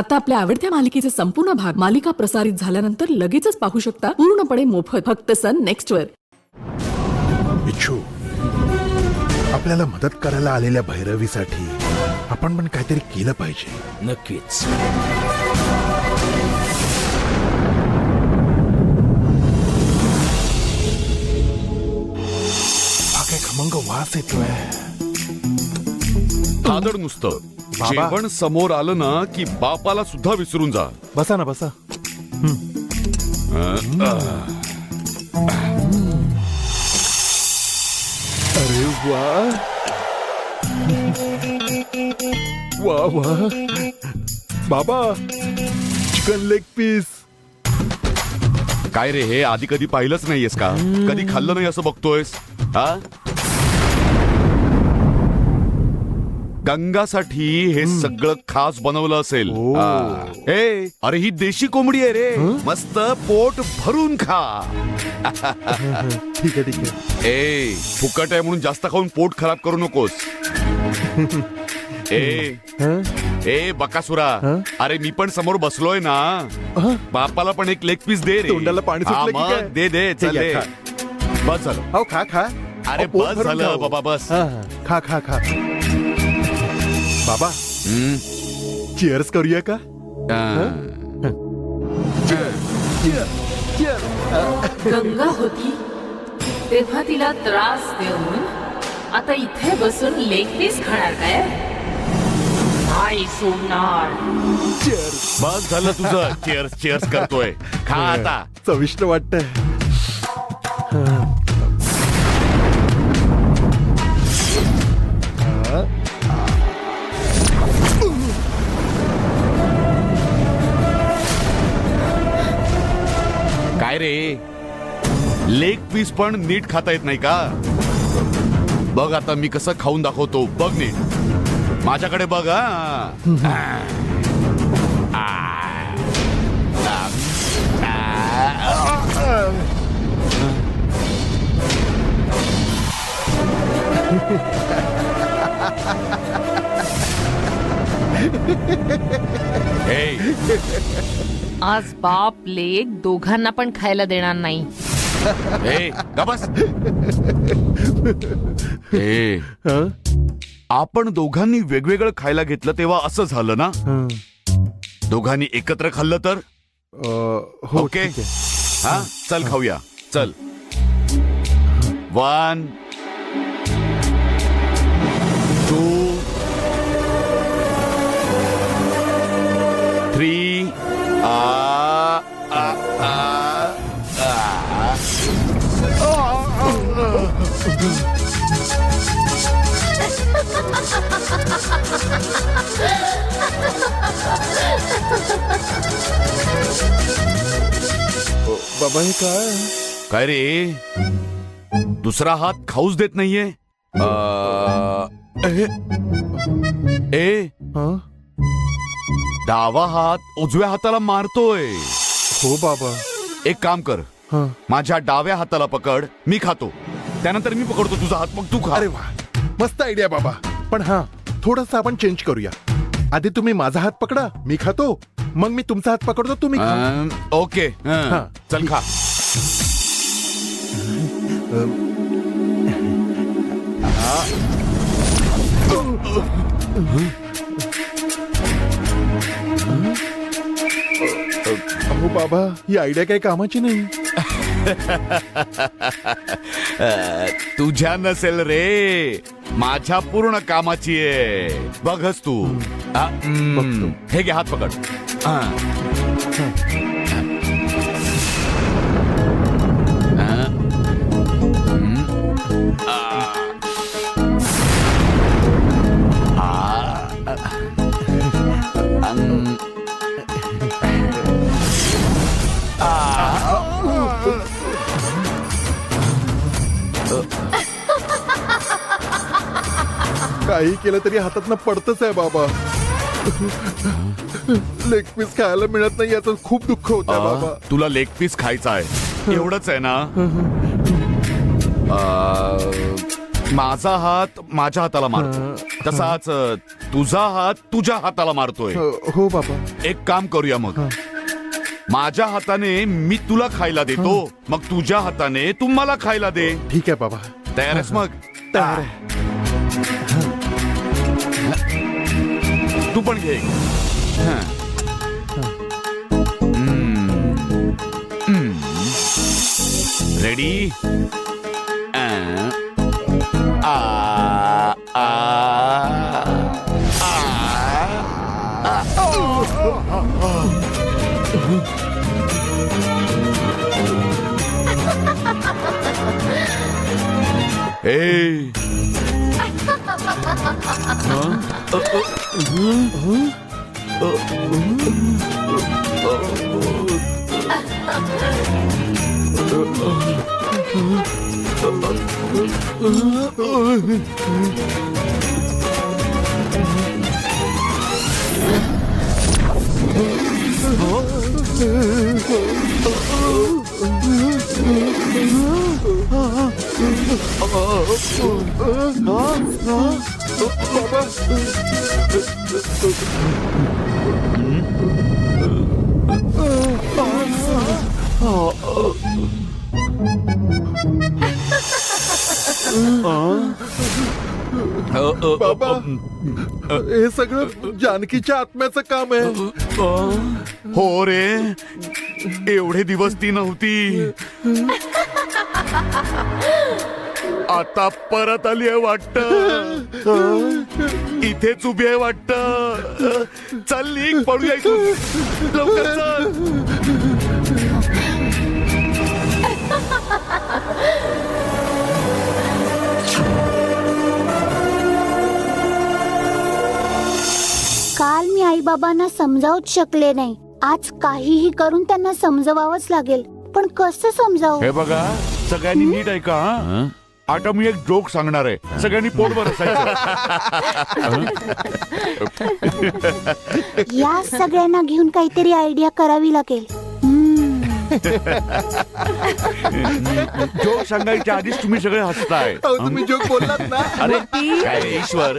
आता आपल्या आवडत्या मालिकेचे संपूर्ण भाग मालिका प्रसारित झाल्यानंतर लगेचच पाहू शकता पूर्णपणे मोफत फक्त सन नेक्स्ट वर. इच्छू, आपल्याला मदत करायला आलेल्या भैरवीसाठी आपण पण काहीतरी केलं पाहिजे. नक्कीच. हा काय खमंग वास येतोय. आदर नुसतं बाबा. जेवण समोर आलं ना की बापाला सुद्धा विसरून जा. बसा ना बसा. अरे वा वा वा बाबा, चिकन लेग पीस. काय रे, हे आधी कधी पाहिलंच नाहीयेस का? कधी खाल्लं नाही असं बघतोयस? हा, गंगासाठी हे सगळं खास बनवलं असेल. ओ. हा. ए, अरे ही देशी कोंबडी आहे रे. मस्त पोट भरून खा. ठीक आहे ठीक आहे. ए, फुकट आहे म्हणून जास्त खाऊन पोट खराब करू नकोस. ए हं? ए बकासुरा, हं? अरे मी पण समोर बसलोय ना. हं? बापाला पण एक लेग पीस दे रे. तोंडाला पाणी सुटलं हा, की मग काय? दे दे, चल ठीक दे. आहे, बस झालं. अहो खा खा. अरे अहो, पोट बस भरून झालं खाऊ. बाबा, बस. हा, हा. खा खा खा. बाबा, चिअर्स करूया का? गंगा होती तेव्हा तिला त्रास देऊन आता इथे बसून लेग पीस खाणार काय? नाही सोडणार. बस झालं तुझं. चेअर्स चेअर्स करतोय. खा आता. चविष्ट वाटतंय. काय रे, लेग पीस पण नीट खाता येत नाही का? बघ आता मी कसं खाऊन दाखवतो. बघ नीट माझ्याकडे बघ. आज बाप लेग दोघांना पण खायला देणार नाही. बस. हं? आपण दोघांनी वेगवेगळं खायला घेतलं तेव्हा असं झालं ना. हं. दोघांनी एकत्र खाल्लं तर हो ओके. ठीक आहे. हा, चल खाऊया. चल. 1 2 3 बाबा हे काय? काय रे, दुसरा हात खाऊच देत नाहीये. हं? डावा हात उजव्या हाताला मारतोय. हो बाबा. एक काम कर, हं. माझ्या डाव्या हाताला पकड, मी खातो. त्यानंतर मी पकडतो तुझा हात, मग तू खा. अरे वा, मस्त आयडिया बाबा. पण हा, थोडस आपण चेंज करूया. आधी तुम्ही माझा हात पकडा, मी खातो. मग मी तुमचा हात पकडतो, तुम्ही खा. ओके. हा. चल खा. अहो बाबा, ही आयडिया काही कामाची नाही. तुझ्या नसेल रे, माझ्या पूर्ण कामाची आहे. बघच तू. हे घे, हात पकड. काही केलं तरी हातातनं पडतच आहे बाबा. लेग पीस खायला मिळत नाही याचं खूप दुःख होत आहे बाबा. तुला लेग पीस खायचा आहे एवढंच आहे ना. माझा हात माझ्या हाताला मारतो तसाच तुझा हात तुझ्या हाताला मारतोय. हो बाबा. एक काम करूया मग. माझ्या हाताने मी तुला खायला देतो, मग तुझ्या हाताने तू मला खायला दे. ठीक आहे बाबा. तयार आहेस मग? तयार आहे. तू पण घे. रेडी? ए बाबा, हे सगळं जानकीच्या आत्म्याचं काम आहे. हो रे, एवढे दिवस ती नव्हती, आता परत आली आहे वाटत. इथेच उभी आहे वाटत. चल लीक पडूया इथून, लवकर चल. काल मी आई बाबांना समजावूच शकले नाही. आज काहीही करून त्यांना समजवावंच लागेल. पण कसं समजावं? हे बघा, सगळ्यांनी नीट ऐका. हा? आता मी एक जोक सांगणार आहे, सगळ्यांनी पोटभर असायचं. या सगळ्यांना घेऊन काहीतरी आयडिया करावी लागेल. जोक सांगायच्या आधीच तुम्ही सगळे हसताय. अहो, तुम्ही जोक बोललात ना. अरे काय ईश्वर,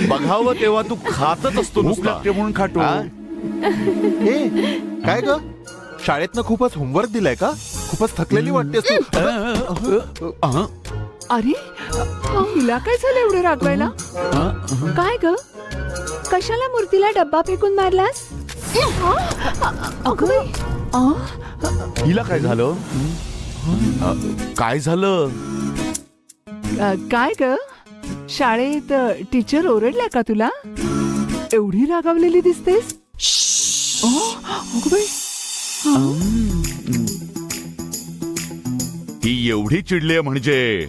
बघावं तेव्हा तू खातच असतो. भूक लागते म्हणून खातो. ए, काय ग, शाळेतनं खूपच होमवर्क दिलाय का? खूपच थकलेली वाटतेस तू. अरे हिला काय झालं एवढं रागवायला? काय ग, कशाला मूर्तीला डब्बा फेकून मारलास? अगं बाई, हिला काय झालं? काय झालं? काय ग, शाळेत टीचर ओरडल्या का तुला? एवढी रागावलेली दिसतेस. अगं बाई, ही एवढी चिडली म्हणजे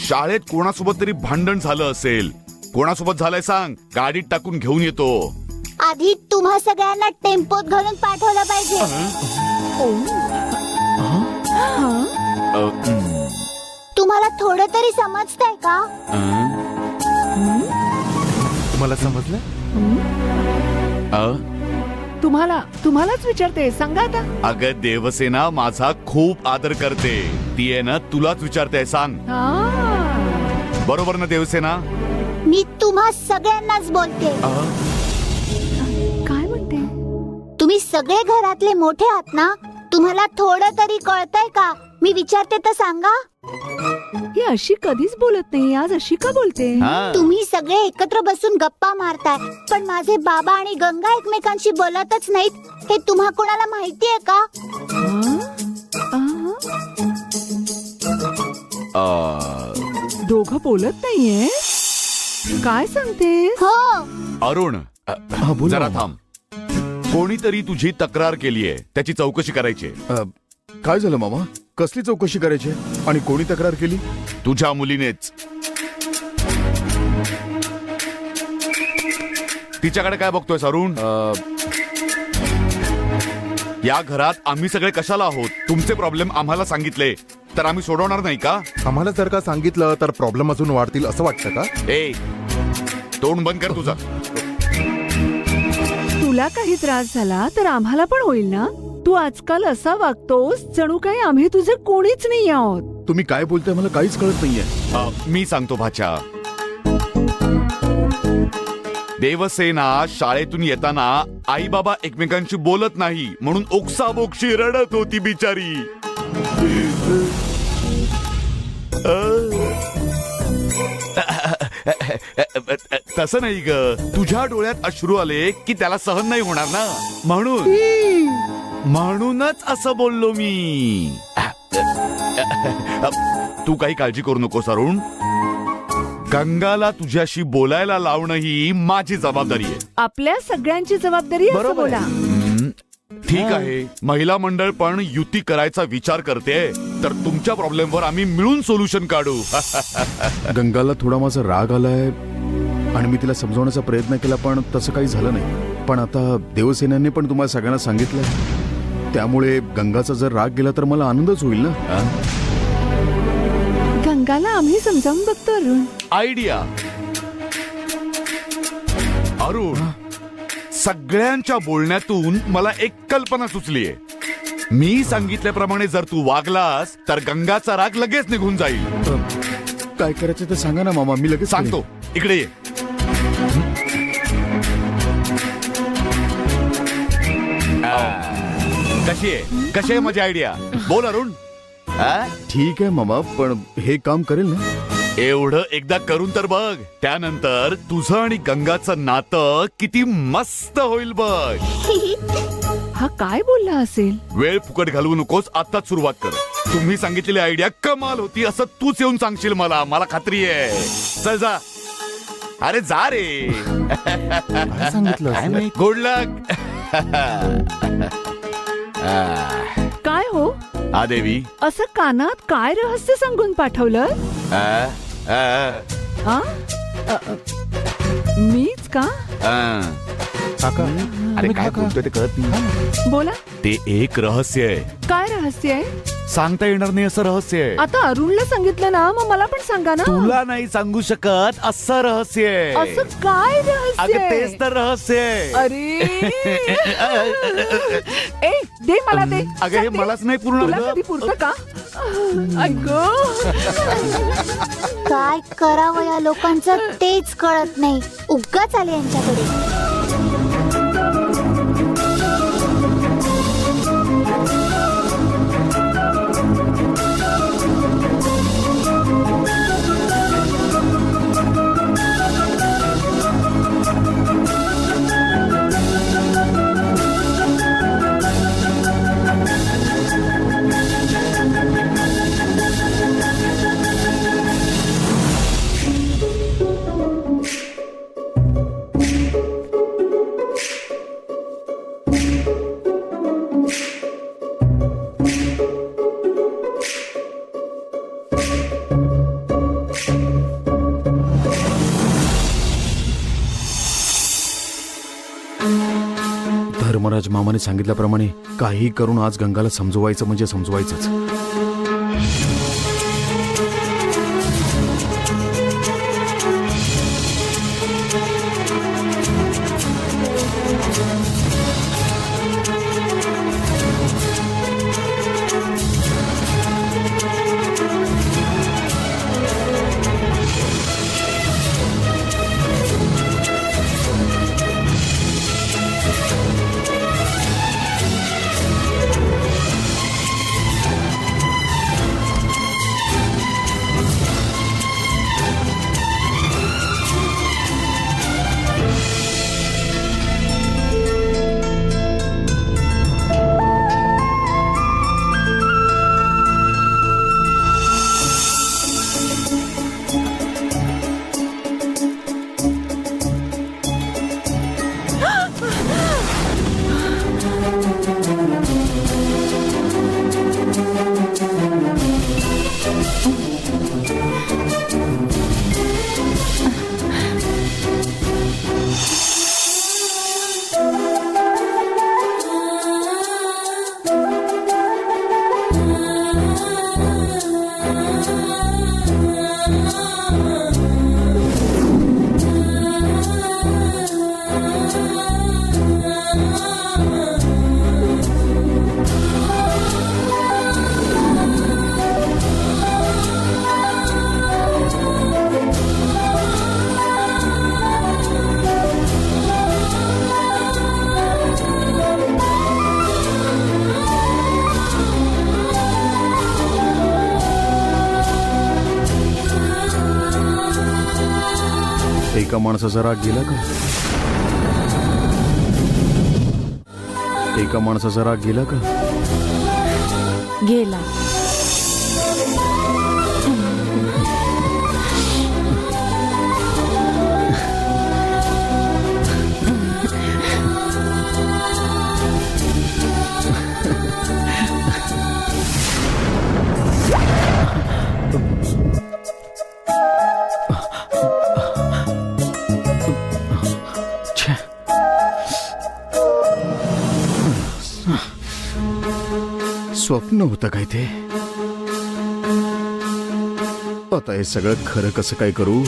शाळेत कोणासोबत तरी भांडण झालं असेल. कोणासोबत झालंय सांग, गाडीत टाकून घेऊन येतो. आधी तुम्हा सगळ्यांना टेम्पोत घालून पाठवलं पाहिजे. तुम्हाला थोडं तरी समजतंय का? तुम्हाला समजलं? तुम्हालाच विचारते, सांगा आता. अगं देवसेना माझा खूप आदर करते. ती आहे ना, तुलाच विचारते, सांग. बरोबर ना देवसेना? मी तुम्हा सगळ्यांनाच बोलते. काय म्हणते? तुम्ही सगळे घरातले मोठे आहात ना, तुम्हाला थोडं तरी कळतंय का? मी विचारते तर सांगा. ही अशी कधीच बोलत नाही, आज अशी का बोलते? तुम्ही सगळे एकत्र बसून गप्पा मारताय, पण माझे बाबा आणि गंगा एकमेकांशी बोलतच नाहीत. हे तुम्हा कोणाला माहितीये का? दोघं बोलत नाहीये? काय सांगते? हो, अरुण, जरा थांब. कोणीतरी तुझी तक्रार केली आहे, त्याची चौकशी करायची आहे. काय झालं मामा? कसली चौकशी करायची? आणि कोणी तक्रार केली? तुझ्या मुलीनेच. तिच्याकडे काय बघतोय अरुण? या घरात आम्ही सगळे कशाला आहोत? तुमचे प्रॉब्लेम आम्हाला सांगितले तर आम्ही सोडवणार नाही का? आम्हाला जर का सांगितलं तर प्रॉब्लेम अजून वाढतील असं वाटतं का? ए, तोंड बंद कर तुझा. तुला काही त्रास झाला तर आम्हाला पण होईल ना. तू आजकाल असा वागतोस जणू काही आम्ही तुझे कोणीच नाही आहोत. तुम्ही काय बोलताय मला काहीच कळत नाहीये. मी सांगतो भाच्या. देवसेना शाळेतून येताना आई बाबा एकमेकांशी बोलत नाही म्हणून ओक्साबोक्शी रडत होती बिचारी. तसं नाही ग, तुझ्या डोळ्यात अश्रू आले की त्याला सहन नाही होणार ना, म्हणूनच असं बोललो मी. तू काही काळजी करू नकोस अरुण. गंगाला तुझ्याशी बोलायला लावणं ही माझी जबाबदारी आहे. आपल्या सगळ्यांची जबाबदारी आहे असं बरोबर आहे. बोला. ठीक आहे, महिला मंडळ पण युती करायचा विचार करते, तर तुमच्या प्रॉब्लेमवर आम्ही मिळून सोल्युशन काढू. गंगाला थोडा माझा राग आलाय आणि मी तिला समजवण्याचा प्रयत्न केला पण तसं काही झालं नाही. पण आता देवसेनांनी पण तुम्हाला सगळ्यांना सांगितलं, त्यामुळे गंगाचा जर राग गेला तर मला आनंदच होईल ना. गंगाला आम्ही समजावून बघतो अरुण. आयडिया. अरुण, सगळ्यांच्या बोलण्यातून मला एक कल्पना सुचलीये. मी सांगितल्याप्रमाणे जर तू वागलास तर गंगाचा राग लगेच निघून जाईल. काय करायचं ते सांगा ना मामा, मी लगेच सांगतो, इकडे ये. कशी आहे माझी आयडिया? बोल अरुण. ठीक आहे मामा, पण हे काम करेल ना? एवढं एकदा करून तर बघ, त्यानंतर तुझं आणि गंगाचं नातं किती मस्त होईल बघ. हा काय बोलला असेल? वेळ फुकट घालवू नकोस, आत्ताच सुरुवात कर. तुम्ही सांगितलेली आयडिया कमाल होती असं तूच येऊन सांगशील मला, मला खात्री आहे. चल जा. अरे जा रे. सांगितलं गुड लक. काय हो, हा देवी. असं कानात काय रहस्य सांगून पाठवलं? हा? मीच का? अरे काय बोलतोय ते कळत नाही. बोला. ते एक रहस्य आहे, काय रहस्य आहे? सांगता येणार नाही असं रहस्य आहे. आता अरुणला सांगितलं ना, मग मला पण सांगा ना. तुला नाही सांगू शकत असं रहस्य आहे. असं काय रहस्य अगं आहे? तेच तर रहस्य आहे. अरे ए, दे मला दे. अगं हे दे. मलाच नाही पूर्ण तुला कधी पुरतं का? ऐक. काय करावं या लोकांचं तेच कळत नाही. उगाच आले यांच्याकडे. धर्मराज मामाने सांगितल्याप्रमाणे काही करून आज गंगाला समजवायचं म्हणजे समजवायचंच. एका माणसाचा राग गेला का? एका माणसाचा राग गेला का? गेला. छे. स्वप्न होतं काय ते? आता हे सगळं खरं कसं काय करू?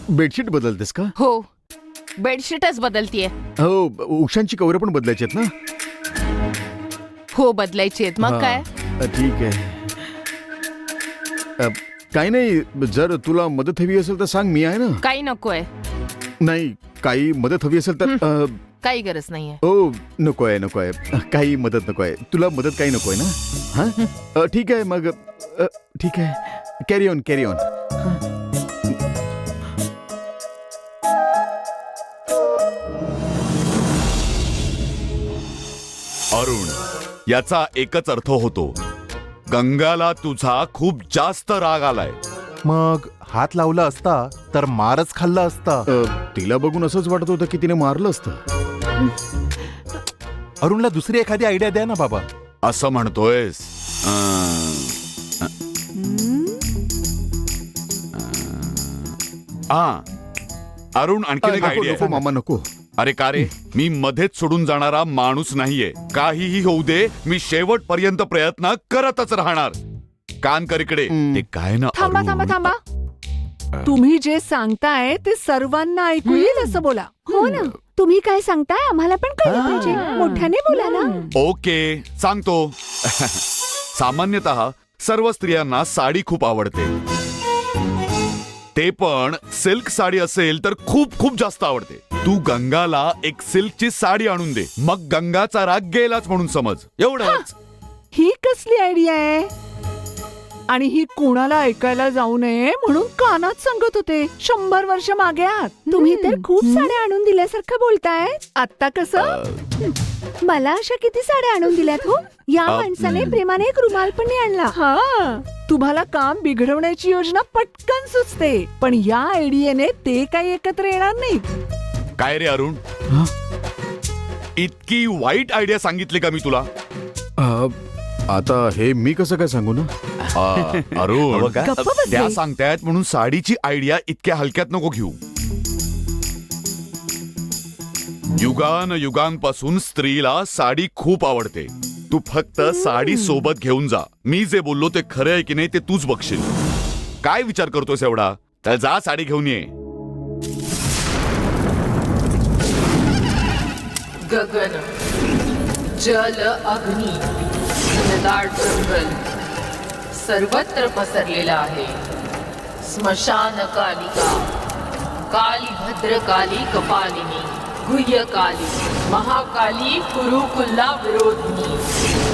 बेडशीट बदलतेस का? हो, बेडशीटच बदलतीये. हो, उशांची कवरं पण बदलायची आहेत ना? हो, बदलायची आहेत. मग हा, काय? ठीक आहे. काही नाही, जर तुला मदत हवी असेल तर सांग, मी आहे ना. काही नकोय. नाही, काही मदत हवी असेल तर काही गरज नाहीये. हो, नको आहे. काही मदत नको आहे. तुला मदत काही नको आहे ना? हा, ठीक आहे मग. ठीक आहे, कॅरी ऑन. अरुण, याचा एकच अर्थ होतो, गंगाला तुझा खूप जास्त राग आलाय. मग हात लावला असता तर मारच खाल्ला असता. तिला बघून असंच वाटत होतं की तिने मारलं असतं. अरुणला दुसरी एखादी आयडिया द्या ना बाबा. असं म्हणतोयस? अरुण, आणखी एक नको आयडिया. मामा, नको. अरे का रे, मी मध्येच सोडून जाणारा माणूस नाहीये. काहीही होऊ दे, मी शेवटपर्यंत प्रयत्न करतच राहणार. कान कर इकडे. ते काय ना थांबा अरुण. थांबा थांबा. तुम्ही जे सांगताय ते सर्वांना ऐकू येईल असं बोला. हो ना, तुम्ही काय सांगताय आम्हाला पण कळलं पाहिजे. मोठ्याने बोला ना. ओके, सांगतो. सामान्यतः सर्व स्त्रियांना साडी खूप आवडते. ते पण सिल्क साडी असेल तर खूप खूप जास्त आवडते. तू गंगाला एक सिल्कची साडी आणून दे, मग गंगाचा राग गेलाच म्हणून समज. एवढंच. ही कसली आयडिया आहे? आणि ही कोणाला ऐकायला जाऊ नये म्हणून कानात सांगत होते. 100 वर्ष मागे आहात. तुम्ही तर खूप साड्या आणून दिल्यासारखं बोलताय. आता कसं? मला अशा किती साड्या आणून दिल्यात हो. या माणसाने प्रेमाने एक रुमाल पण नाही आणला. हा, तुम्हाला काम बिघडवण्याची योजना पटकन सुचते, पण या आयडियाने ते काही एकत्र येणार नाहीत. काय रे अरुण, इतकी वाईट आयडिया सांगितली का मी तुला? आता हे मी कसं काय सांगू ना? अरुण, गप्प बस त्या रे. सांगतायत म्हणून साडीची आयडिया इतक्या हलक्यात नको घेऊ. युगांपासून स्त्रीला साडी खूप आवडते. तू फक्त साडी सोबत घेऊन जा. मी जे बोललो ते खरं आहे की नाही ते तूच बघशील. काय विचार करतोस एवढा? तर जा, साडी घेऊन ये. गगन, जल, अग्नी, घनदाट जंगल सर्वत्र पसरलेला आहे. स्मशान कालिका, काली भद्रकाली कपालिनी, गुह्यकाली, महाकाली कुरुकुल्ला विरोधिनी,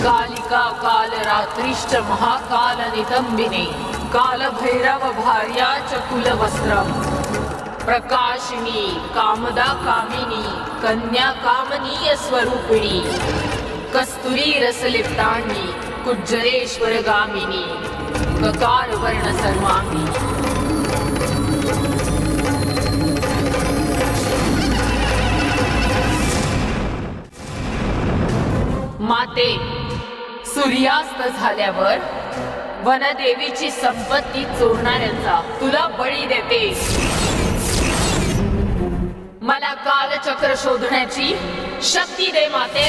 कालिका काल रात्रिष्ट महाकाल नितंबिनी, काल भैरव भार्या च कुलवस्त्रम, प्रकाशिनी कामदा कामिनी कन्या कामनीय स्वरूपिणी कस्तुरी रसलिप्तांगी कुज्जरेश्वर गामिनी ककार वर्ण सर्वांगी. माते, सूर्यास्त झाल्यावर वनदेवीची संपत्ती चोरणाऱ्यांचा तुला बळी देते. मला कालचक्र शोधण्याची शक्ती दे माते.